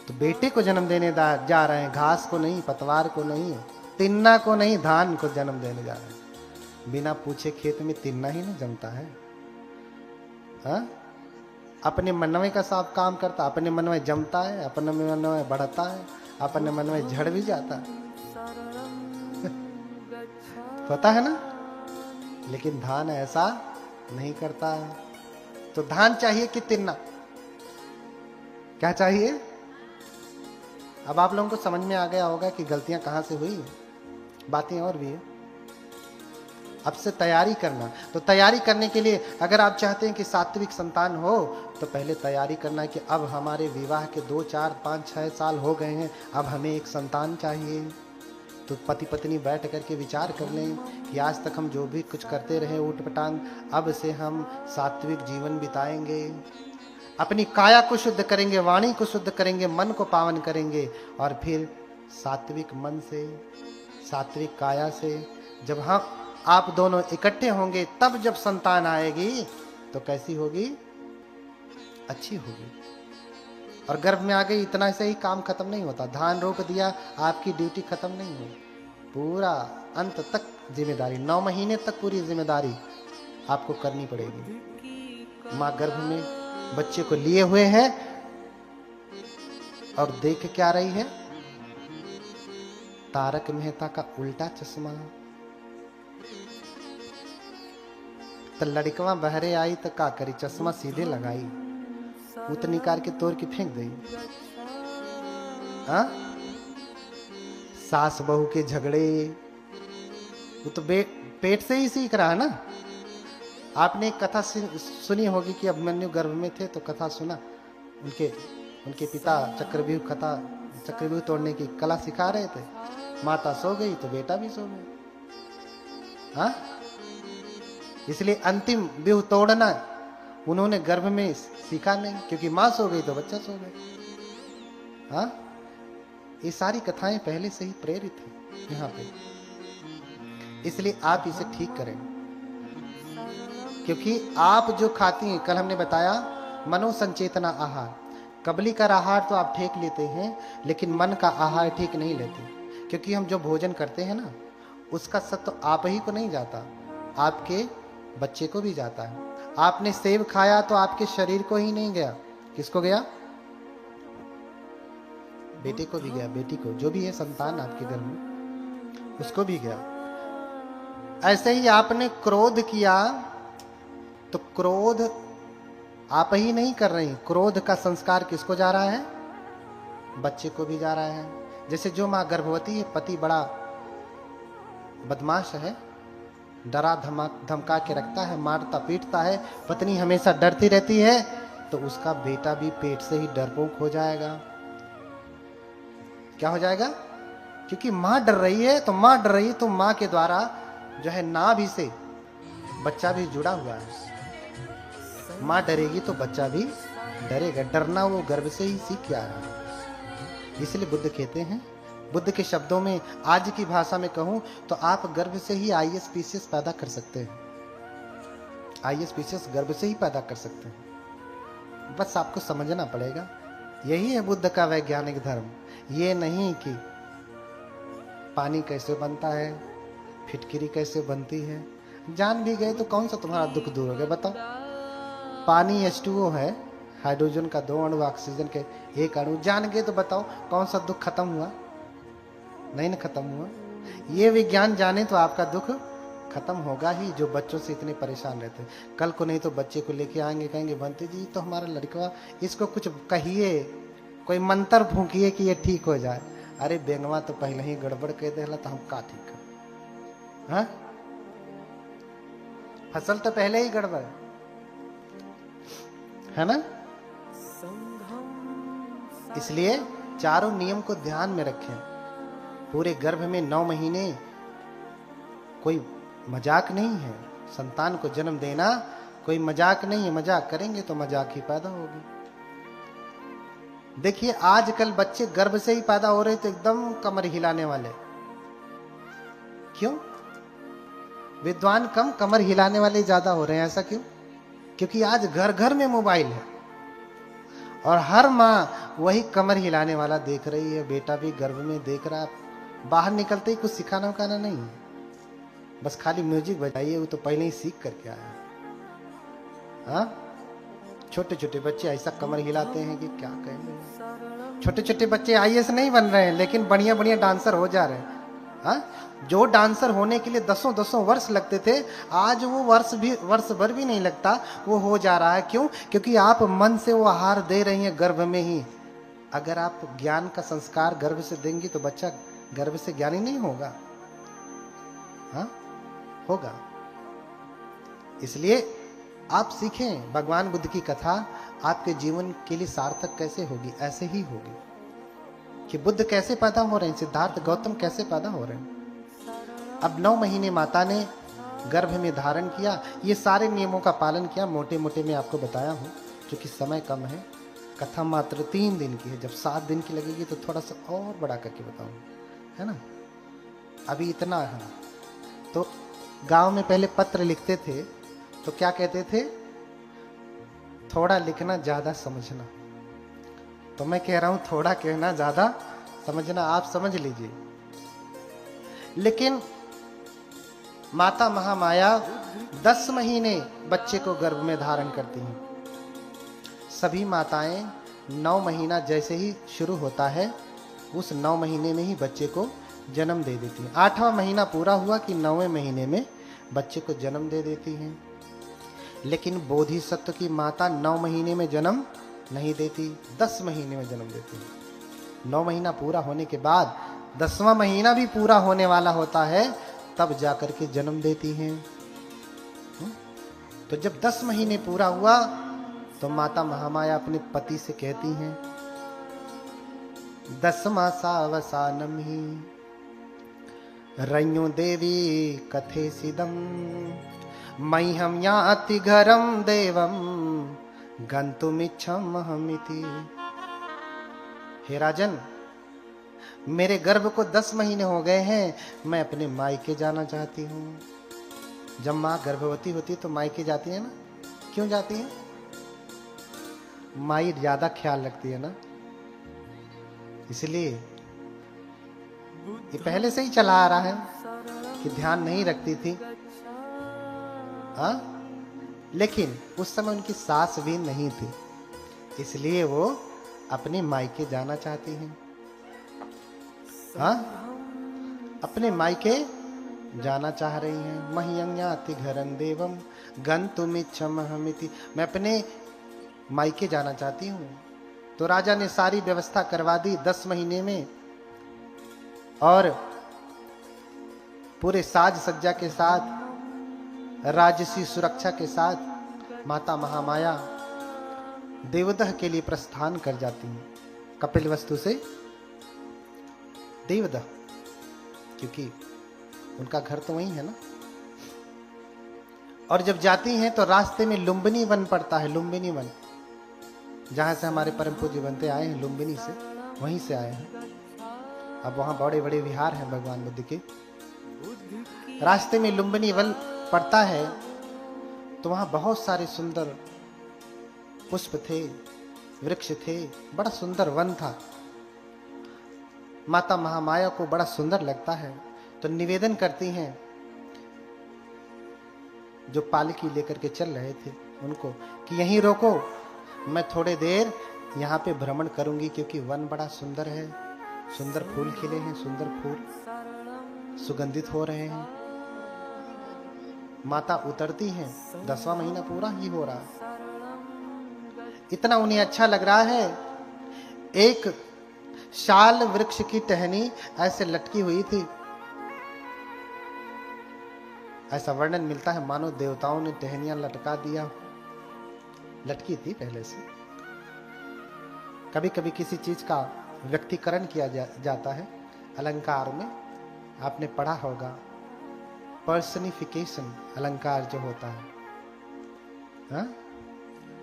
तो बेटे को जन्म देने जा रहे हैं, घास को नहीं, पतवार को नहीं, तिन्ना को नहीं, धान को जन्म देने जा रहे हैं। बिना पूछे खेत में तिन्ना ही नहीं जमता है। हा? अपने मनवे का सब काम करता, अपने मन में जमता है, अपने मन में बढ़ता है, अपने मन में झड़ भी जाता है। पता है ना? लेकिन धान ऐसा नहीं करता है। तो धान चाहिए कि तिन्ना? क्या चाहिए? अब आप लोगों को समझ में आ गया होगा कि गलतियां कहां से हुई। बातें और भी है। अब से तैयारी करना। तो तैयारी करने के लिए अगर आप चाहते हैं कि सात्विक संतान हो, तो पहले तैयारी करना कि अब हमारे विवाह के 2, 4, 5, 6 साल हो गए हैं, अब हमें एक संतान चाहिए। तो पति पत्नी बैठ करके विचार कर लें कि आज तक हम जो भी कुछ करते रहे ऊटपटांग, अब से हम सात्विक जीवन बिताएंगे। अपनी काया को शुद्ध करेंगे, वाणी को शुद्ध करेंगे, मन को पावन करेंगे, और फिर सात्विक मन से, सात्विक काया से जब हम आप दोनों इकट्ठे होंगे, तब जब संतान आएगी तो कैसी होगी? अच्छी होगी। और गर्भ में आ गई, इतना से ही काम खत्म नहीं होता। धान रोप दिया, आपकी ड्यूटी खत्म नहीं हुई, पूरा अंत तक जिम्मेदारी, 9 महीने तक पूरी जिम्मेदारी आपको करनी पड़ेगी। माँ गर्भ में बच्चे को लिए हुए है और देख क्या रही है? तारक मेहता का उल्टा चश्मा। तो लड़कवा बहरे आई तो का करी? चश्मा सीधे लगाई, उतनी कार के तोड़ के फेंक दी। हाँ? सास बहू के झगड़े, वो तो पेट से ही सीख रहा है ना। आपने एक कथा सुनी होगी कि अभिमन्यु गर्भ में थे तो कथा सुना, उनके पिता चक्रव्यूह तोड़ने की कला सिखा रहे थे। माता सो गई तो बेटा भी सो गया। हाँ? इसलिए अंतिम व्यूह तोड़ना उन्होंने गर्भ में सीखा नहीं, क्योंकि मां सो गई तो बच्चा सो गया। हाँ? ये सारी कथाएं पहले से ही प्रेरित है यहाँ पे। इसलिए आप इसे ठीक करें, क्योंकि आप जो खाती हैं, कल हमने बताया मनोसंचेतना आहार, कबली का आहार तो आप ठीक लेते हैं, लेकिन मन का आहार ठीक नहीं लेते। क्योंकि हम जो भोजन करते हैं ना, उसका सत्व आप ही को नहीं जाता, आपके बच्चे को भी जाता है। आपने सेब खाया तो आपके शरीर को ही नहीं गया, किसको गया? बेटे को भी गया, बेटी को, जो भी है संतान आपके घर में, उसको भी गया। ऐसे ही आपने क्रोध किया तो क्रोध आप ही नहीं कर रही, क्रोध का संस्कार किसको जा रहा है? बच्चे को भी जा रहा है। जैसे जो मां गर्भवती है, पति बड़ा बदमाश है, डरा धमका के रखता है, मारता पीटता है, पत्नी हमेशा डरती रहती है, तो उसका बेटा भी पेट से ही डरपोक हो जाएगा। क्या हो जाएगा? क्योंकि मां डर रही है, तो मां डर रही है, तो मां के द्वारा जो है नाभि से बच्चा भी जुड़ा हुआ है। मां डरेगी तो बच्चा भी डरेगा। डरना वो गर्भ से ही सीख के आ रहा है। इसलिए बुद्ध कहते हैं, बुद्ध के शब्दों में, आज की भाषा में कहूं तो आप गर्भ से ही आईएएस पीसीएस पैदा कर सकते हैं। आईएएस पीसीएस गर्भ से ही पैदा कर सकते हैं। बस आपको समझना पड़ेगा। यही है बुद्ध का वैज्ञानिक धर्म। ये नहीं कि पानी कैसे बनता है, फिटकिरी कैसे बनती है। जान भी गए तो कौन सा तुम्हारा दुख दूर हो गया? बताओ। पानी H2O है, हाइड्रोजन का 2 अणु, ऑक्सीजन के 1 अणु। जान गए तो बताओ कौन सा दुख खत्म हुआ? नहीं ना खत्म हुआ। ये विज्ञान जाने तो आपका दुख खत्म होगा ही, जो बच्चों से इतने परेशान रहते हैं। कल को नहीं तो बच्चे को लेके आएंगे, कहेंगे बनते जी तो हमारा लड़का, इसको कुछ कहिए, कोई मंत्र फूंकिए कि ये ठीक हो जाए। अरे बेंगवा तो पहले ही गड़बड़ कह देला तो हम का ठीक कर? हाँ? फसल तो पहले ही गड़बड़ है ना। इसलिए चारों नियम को ध्यान में रखें। पूरे गर्भ में 9 महीने कोई मजाक नहीं है। संतान को जन्म देना कोई मजाक नहीं है। मजाक करेंगे तो मजाक ही पैदा होगी। देखिए आजकल बच्चे गर्भ से ही पैदा हो रहे तो एकदम कमर हिलाने वाले। क्यों? विद्वान कम, कमर हिलाने वाले ज्यादा हो रहे हैं। ऐसा क्यों? क्योंकि आज घर घर में मोबाइल है और हर माँ वही कमर हिलाने वाला देख रही है, बेटा भी गर्भ में देख रहा, बाहर निकलते ही कुछ सिखाना उखाना नहीं, बस खाली म्यूजिक बजाइए, वो तो पहले ही सीख करके आया। हाँ, छोटे छोटे बच्चे ऐसा कमर हिलाते हैं कि क्या कहेंगे। छोटे छोटे बच्चे आईएएस नहीं बन रहे हैं, लेकिन बढ़िया बढ़िया डांसर हो जा रहे हैं। हाँ, जो डांसर होने के लिए दसों वर्ष लगते थे, आज वो वर्ष भर भी नहीं लगता, वो हो जा रहा है। क्यों? क्योंकि आप मन से वो आहार दे रही हैं गर्भ में ही। अगर आप ज्ञान का संस्कार गर्भ से देंगी तो बच्चा गर्भ से ज्ञानी नहीं होगा। हाँ, होगा। इसलिए आप सीखें भगवान बुद्ध की कथा, आपके जीवन के लिए सार्थक कैसे होगी, ऐसे ही होगी कि बुद्ध कैसे पैदा हो रहे हैं, सिद्धार्थ गौतम कैसे पैदा हो रहे हैं। अब 9 महीने माता ने गर्भ में धारण किया, ये सारे नियमों का पालन किया। मोटे मोटे मैं आपको बताया हूं, क्योंकि समय कम है, कथा मात्र 3 दिन की है। जब 7 दिन की लगेगी तो थोड़ा सा और बड़ा करके बताऊंगा, है ना। अभी इतना है। तो गांव में पहले पत्र लिखते थे तो क्या कहते थे, थोड़ा लिखना ज्यादा समझना। तो मैं कह रहा हूं थोड़ा कहना ज्यादा समझना, आप समझ लीजिए। लेकिन माता महामाया 10 महीने बच्चे को गर्भ में धारण करती हैं। सभी माताएं 9 महीना जैसे ही शुरू होता है, उस 9 महीने में ही बच्चे को जन्म दे देती हैं। 8वां महीना पूरा हुआ कि 9वें महीने में बच्चे को जन्म दे देती हैं। लेकिन बोधिसत्व की माता 9 महीने में जन्म नहीं देती, 10 महीने में जन्म देती है। 9 महीना पूरा होने के बाद 10वां महीना भी पूरा होने वाला होता है, तब जाकर के जन्म देती हैं। तो जब 10 महीने पूरा हुआ तो माता महामाया अपने पति से कहती हैं, 10वां सावसानम ही रण्यो देवी कथे सिदम मह्यम याति घरम देवम गंतुमिच्छम हमिति। हे राजन, मेरे गर्भ को 10 महीने हो गए हैं, मैं अपने मायके जाना चाहती हूँ। जब माँ गर्भवती होती है तो मायके जाती है ना। क्यों जाती है? माई ज्यादा ख्याल रखती है ना, इसलिए। ये पहले से ही चला आ रहा है कि ध्यान नहीं रखती थी। हाँ, लेकिन उस समय उनकी सास भी नहीं थी, इसलिए वो अपने मायके जाना चाहती हैं। हाँ, अपने मायके जाना चाह रही हैं। मह्यं याति घरं देवम गंतुमिच्छम हमिति, मैं अपने मायके जाना चाहती हूँ। तो राजा ने सारी व्यवस्था करवा दी 10 महीने में, और पूरे साज सज्जा के साथ, राजसी सुरक्षा के साथ माता महामाया देवदह के लिए प्रस्थान कर जाती हैं। कपिलवस्तु से देवदह, क्योंकि उनका घर तो वहीं है ना। और जब जाती हैं तो रास्ते में लुम्बिनी वन पड़ता है। लुम्बिनी वन, जहां से हमारे परम पूज्य बनते आए हैं, लुम्बिनी से, वहीं से आए हैं। अब वहां बड़े बड़े विहार हैं भगवान बुद्ध के। रास्ते में लुम्बिनी वन पड़ता है तो वहां बहुत सारे सुंदर पुष्प थे, वृक्ष थे, बड़ा सुंदर वन था। माता महामाया को बड़ा सुंदर लगता है, तो निवेदन करती हैं जो पालकी लेकर के चल रहे थे उनको कि यहीं रोको, मैं थोड़े देर यहाँ पे भ्रमण करूंगी, क्योंकि वन बड़ा सुंदर है, सुंदर फूल खिले हैं, सुंदर फूल सुगंधित हो रहे हैं। माता उतरती हैं, 10वां महीना पूरा ही हो रहा है। इतना उन्हें अच्छा लग रहा है, एक शाल वृक्ष की टहनी ऐसे लटकी हुई थी। ऐसा वर्णन मिलता है मानो देवताओं ने टहनियां लटका दिया, लटकी थी पहले से। कभी कभी किसी चीज का व्यक्तिकरण किया जाता है अलंकार में, आपने पढ़ा होगा, पर्सनिफिकेशन अलंकार जो होता है। हाँ?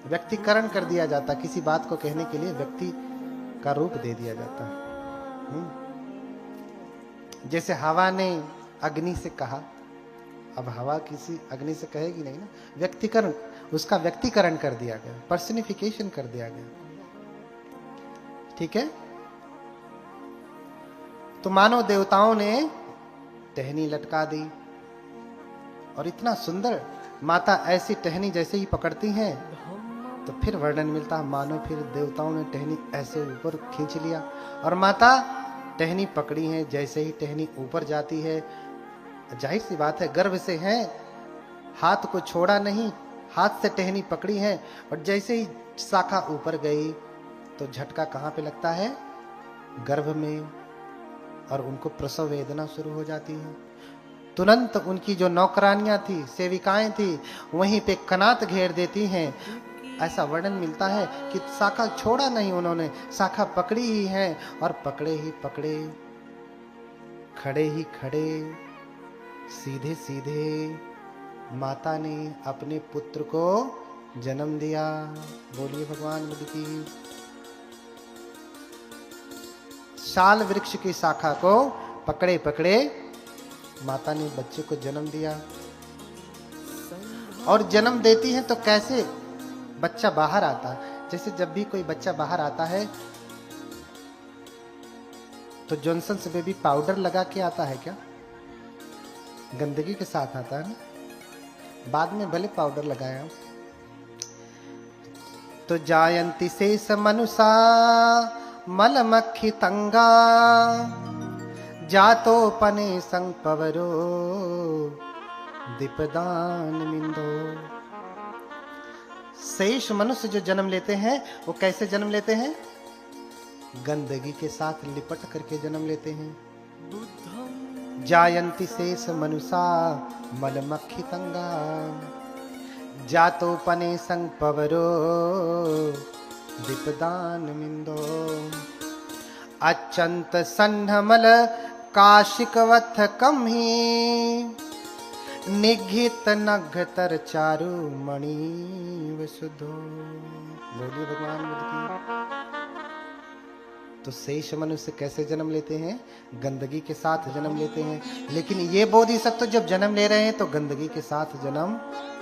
व्यक्तिकरण कर दिया जाता, किसी बात को कहने के लिए व्यक्ति का रूप दे दिया जाता है। जैसे हवा ने अग्नि से कहा, अब हवा किसी अग्नि से कहेगी नहीं ना, व्यक्तिकरण, उसका व्यक्तिकरण कर दिया गया, पर्सनिफिकेशन कर दिया गया। ठीक है। तो मानव देवताओं ने टहनी लटका दी और इतना सुंदर माता ऐसी टहनी जैसे ही पकड़ती हैं तो फिर वर्णन मिलता है, मानो फिर देवताओं ने टहनी ऐसे ऊपर खींच लिया और माता टहनी पकड़ी है। जैसे ही टहनी ऊपर जाती है, जाहिर सी बात है गर्भ से है, हाथ को छोड़ा नहीं, हाथ से टहनी पकड़ी है और जैसे ही शाखा ऊपर गई तो झटका कहां पे लगता है? गर्भ में, और उनको प्रसव वेदना शुरू हो जाती है। तुरंत उनकी जो नौकरानियां थी, सेविकाएं थी, वहीं पे कनात घेर देती हैं। ऐसा वर्णन मिलता है कि शाखा छोड़ा नहीं उन्होंने, शाखा पकड़ी ही है और पकड़े ही पकड़े, खड़े ही खड़े, सीधे सीधे माता ने अपने पुत्र को जन्म दिया। बोलिए भगवान बुद्ध की। शाल वृक्ष की शाखा को पकड़े पकड़े माता ने बच्चे को जन्म दिया। और जन्म देती है तो कैसे बच्चा बाहर आता है? जैसे जब भी कोई बच्चा बाहर आता है तो जॉनसन्स बेबी पाउडर लगा के आता है क्या? गंदगी के साथ आता है ना, बाद में भले पाउडर लगाया। तो जायंती शेष मनुषा मलमक्खी तंगा जातोपने संपवरो दीपदान मिंदो। शेष मनुष्य जो जन्म लेते हैं वो कैसे जन्म लेते हैं? गंदगी के साथ लिपट करके जन्म लेते हैं। जायंती शेष मनुषा मलमक्खी तंगा जातोपने संपवरो दीपदान मिंदो। अचंत सन्नमल काशिकवथ कम ही निघित नघतर चारु मणि वसुधो। बोलिए भगवान बुद्ध की। तो शेष मनुष्य कैसे जन्म लेते हैं? गंदगी के साथ जन्म लेते हैं। लेकिन ये बोधिसत्व जब जन्म ले रहे हैं तो गंदगी के साथ जन्म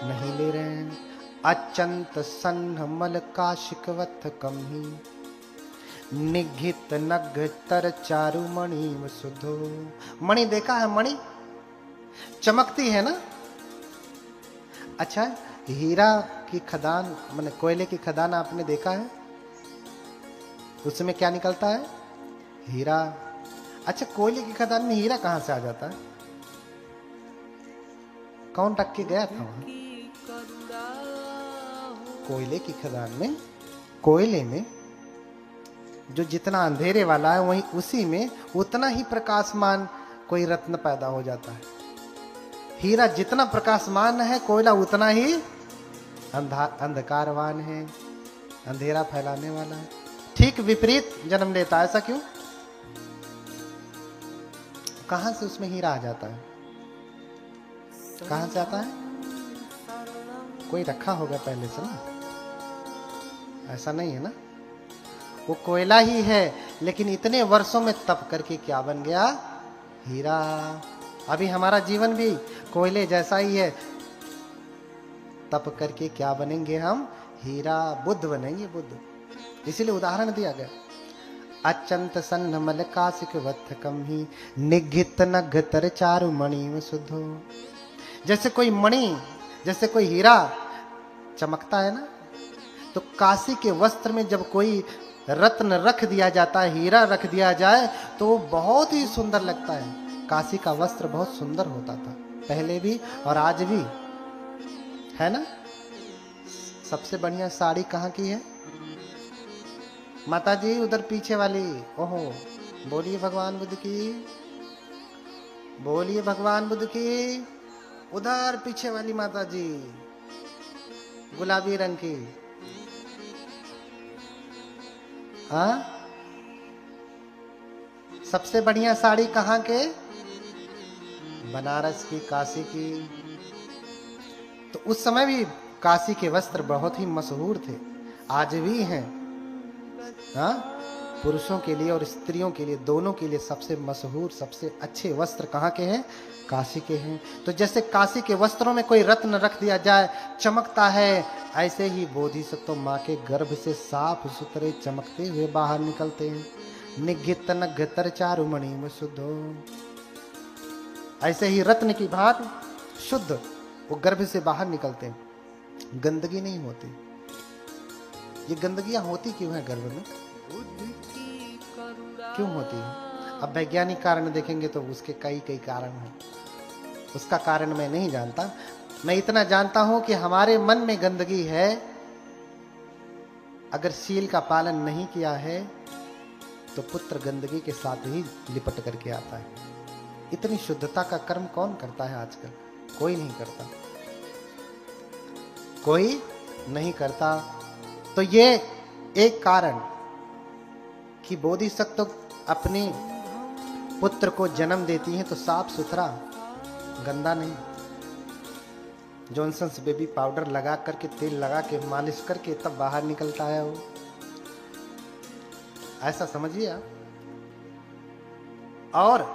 नहीं ले रहे हैं। अचंत सन्नमल काशिकवथ कम ही निघित नघतर चारु मणि वसुधो। मणि देखा है? मणि चमकती है ना। अच्छा, हीरा की खदान माने कोयले की खदान आपने देखा है? उसमें क्या निकलता है? हीरा। अच्छा, कोयले की खदान में हीरा कहां से आ जाता है? कौन रख के गया था वहां? कोयले की खदान में, कोयले में जो जितना अंधेरे वाला है वहीं उसी में उतना ही प्रकाशमान कोई रत्न पैदा हो जाता है। हीरा जितना प्रकाशमान है, कोयला उतना ही अंधकारवान है, अंधेरा फैलाने वाला है। ठीक विपरीत जन्म लेता है। ऐसा क्यों? कहां से उसमें हीरा आ जाता है? कहां से आता है? कोई रखा होगा पहले से ना, ऐसा नहीं है ना। वो कोयला ही है लेकिन इतने वर्षों में तप करके क्या बन गया? हीरा। अभी हमारा जीवन भी कोयले जैसा ही है, तप करके क्या बनेंगे हम? हीरा, बुद्ध बनेंगे, बुद्ध। इसीलिए उदाहरण दिया गया। अचंत सन्नमल काशिक वथ कम ही निघित नघतर चारु मणि वसुधो। जैसे कोई मणि, जैसे कोई हीरा चमकता है ना, तो काशी के वस्त्र में जब कोई रत्न रख दिया जाता है, हीरा रख दिया जाए तो वो बहुत ही सुंदर लगता है। काशी का वस्त्र बहुत सुंदर होता था पहले भी और आज भी, है ना। सबसे बढ़िया साड़ी कहाँ की है? माता जी उधर पीछे वाली। ओहो, बोलिए भगवान बुद्ध की। बोलिए भगवान बुद्ध की। उधर पीछे वाली माता जी, गुलाबी रंग की। हाँ, सबसे बढ़िया साड़ी कहाँ के? बनारस की, काशी की। तो उस समय भी काशी के वस्त्र बहुत ही मशहूर थे, आज भी हैं। हाँ, पुरुषों के लिए और स्त्रियों के लिए, दोनों के लिए सबसे मशहूर, सबसे अच्छे वस्त्र कहाँ के हैं? काशी के हैं। तो जैसे काशी के वस्त्रों में कोई रत्न रख दिया जाए, चमकता है, ऐसे ही बोधिसत्व माँ के गर्भ से साफ सुथरे चमकते हुए बाहर निकलते हैं। निघित नघतर चारुमणि में शुद्धो, ऐसे ही रत्न की भांति शुद्ध वो गर्भ से बाहर निकलते हैं, गंदगी नहीं होती। ये गंदगियां होती क्यों है गर्भ में? क्यों होती है? अब वैज्ञानिक कारण देखेंगे तो उसके कई कई कारण हैं। उसका कारण मैं नहीं जानता। मैं इतना जानता हूं कि हमारे मन में गंदगी है। अगर शील का पालन नहीं किया है तो पुत्र गंदगी के साथ ही लिपट करके आता है। इतनी शुद्धता का कर्म कौन करता है आजकल? कोई नहीं करता, कोई नहीं करता। तो ये एक कारण कि बोधिसत्व अपने पुत्र को जन्म देती हैं तो साफ सुथरा, गंदा नहीं। जॉनसन्स बेबी पाउडर लगा करके, तेल लगा के, मालिश करके तब बाहर निकलता है वो, ऐसा समझिए आप। और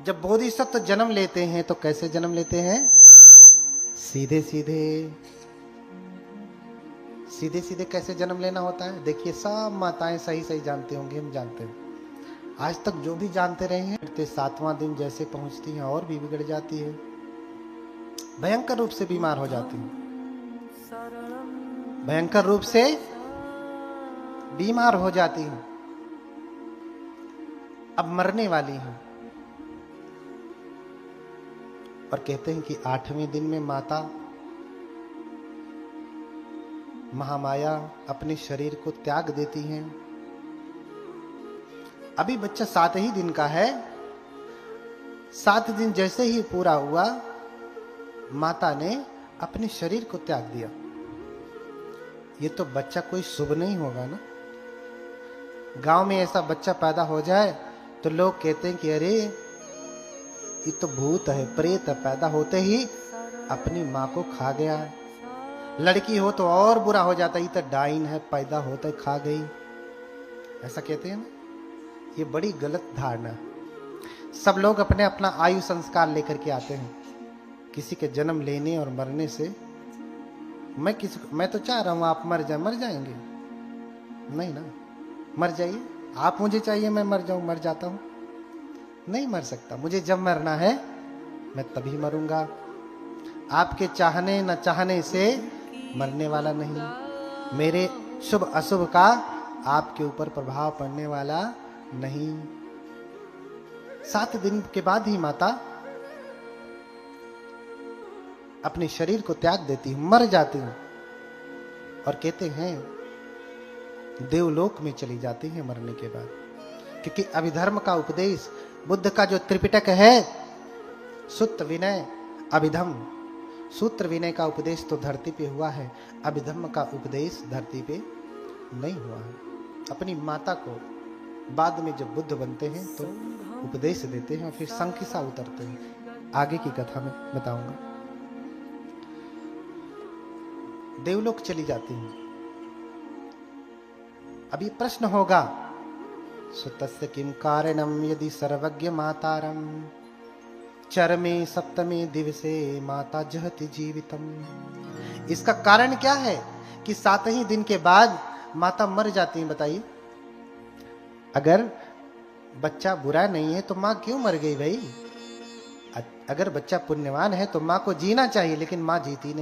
जब बोधिसत्व जन्म लेते हैं तो कैसे जन्म लेते हैं? सीधे सीधे। सीधे सीधे कैसे जन्म लेना होता है? देखिए, सब माताएं सही सही जानते होंगे, हम जानते हैं। आज तक जो भी जानते रहे हैं, 7वां दिन जैसे पहुंचती हैं और भी बिगड़ जाती है, भयंकर रूप से बीमार हो जाती हैं, भयंकर रूप से बीमार हो जाती हैं, अब मरने वाली हैं। और कहते हैं कि 8वें दिन में माता महामाया अपने शरीर को त्याग देती हैं। अभी बच्चा 7 ही दिन का है, 7 दिन जैसे ही पूरा हुआ, माता ने अपने शरीर को त्याग दिया। ये तो बच्चा कोई शुभ नहीं होगा ना। गांव में ऐसा बच्चा पैदा हो जाए तो लोग कहते हैं कि अरे ये तो भूत है, प्रेत है, पैदा होते ही अपनी माँ को खा गया। लड़की हो तो और बुरा हो जाता, ये तो डाइन है, पैदा होता ही खा गई, ऐसा कहते हैं ना। ये बड़ी गलत धारणा है। सब लोग अपने अपना आयु संस्कार लेकर के आते हैं। किसी के जन्म लेने और मरने से मैं तो चाह रहा हूं आप मर जाएंगे नहीं ना। मर जाइए, आप मुझे चाहिए मैं मर जाऊं, मर जाता हूं, नहीं मर सकता। मुझे जब मरना है मैं तभी मरूंगा। आपके चाहने न चाहने से मरने वाला नहीं। मेरे शुभ अशुभ का आपके ऊपर प्रभाव पड़ने वाला नहीं। 7 दिन के बाद ही माता अपने शरीर को त्याग देती हूं, मर जाती हूं। और कहते हैं देवलोक में चली जाती है मरने के बाद। क्योंकि अभिधर्म का उपदेश, बुद्ध का जो त्रिपिटक है, सूत्र विनय अभिधम, सूत्र विनय का उपदेश तो धरती पे हुआ है, अभिधर्म का उपदेश धरती पे नहीं हुआ है। अपनी माता को बाद में जब बुद्ध बनते हैं तो उपदेश देते हैं और फिर संकिसा उतरते हैं। आगे की कथा में बताऊंगा। देवलोक चली जाती हैं। अभी प्रश्न होगा, सुतस्य किम कारणम यदि सर्वज्ञ मातारम चरमे 7वें दिवसे माता जहति जीवितम। इसका कारण क्या है कि 7 ही दिन के बाद माता मर जाती है? बताइए। अगर बच्चा बुरा नहीं है तो माँ क्यों मर गई भाई? अगर बच्चा पुण्यवान है तो माँ को जीना चाहिए, लेकिन माँ जीती नहीं।